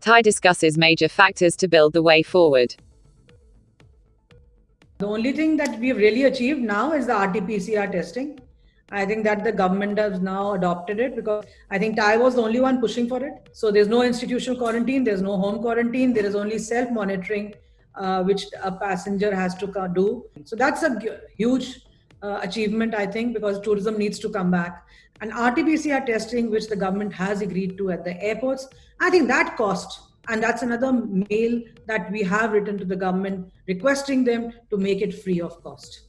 TIE discusses major factors to build the way forward. The only thing that we've really achieved now is the RT-PCR testing. I think that the government has now adopted it because I think TIE was the only one pushing for it. So there's no institutional quarantine, there's no home quarantine, there is only self-monitoring, which a passenger has to do. So that's a huge achievement, I think, because tourism needs to come back. And RT-PCR testing, which the government has agreed to at the airports, I think that cost. And that's another mail that we have written to the government requesting them to make it free of cost.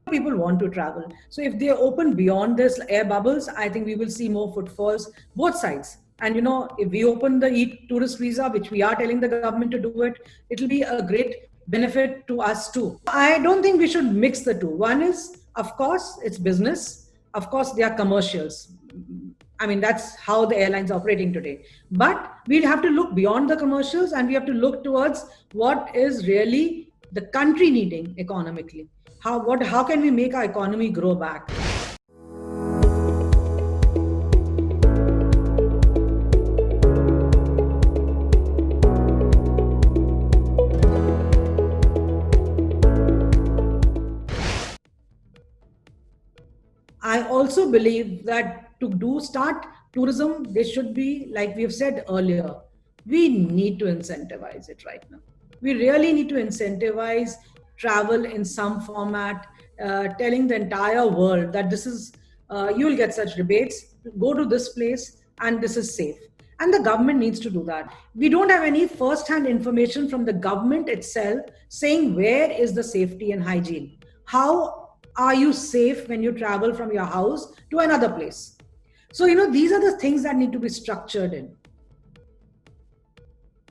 People want to travel. So if they open beyond this air bubbles, I think we will see more footfalls, both sides. And if we open the e-tourist visa, which we are telling the government to do it, it'll be a great benefit to us too. I don't think we should mix the two. One is, of course, it's business. Of course, they are commercials. I mean, that's how the airline's operating today. But we'll have to look beyond the commercials and we have to look towards what is really the country needing economically. How can we make our economy grow back? I also believe that to start tourism, there should be, like we have said earlier, we need to incentivize it right now. We really need to incentivize travel in some format, telling the entire world that this is, you will get such rebates, go to this place and this is safe. And the government needs to do that. We don't have any first-hand information from the government itself saying where is the safety and hygiene. How are you safe when you travel from your house to another place? So, these are the things that need to be structured in.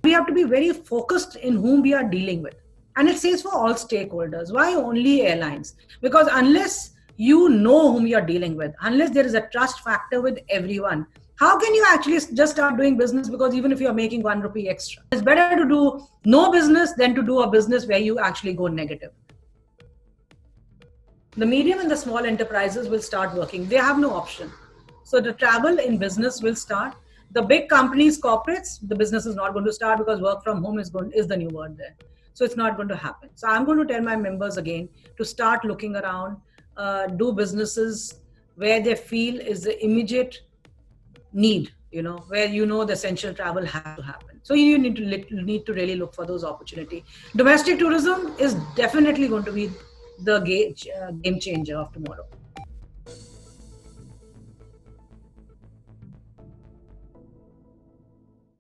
We have to be very focused in whom we are dealing with. And it says for all stakeholders. Why only airlines? Because unless you know whom you're dealing with, unless there is a trust factor with everyone, how can you actually just start doing business? Because even if you're making 1 rupee extra, it's better to do no business than to do a business where you actually go negative. The medium and the small enterprises will start working. They have no option. So the travel in business will start. The big companies, corporates, the business is not going to start because work from home is the new word there. So it's not going to happen. So I'm going to tell my members again to start looking around, do businesses where they feel is the immediate need, where the essential travel has to happen. So you need to really look for those opportunities. Domestic tourism is definitely going to be the game changer of tomorrow.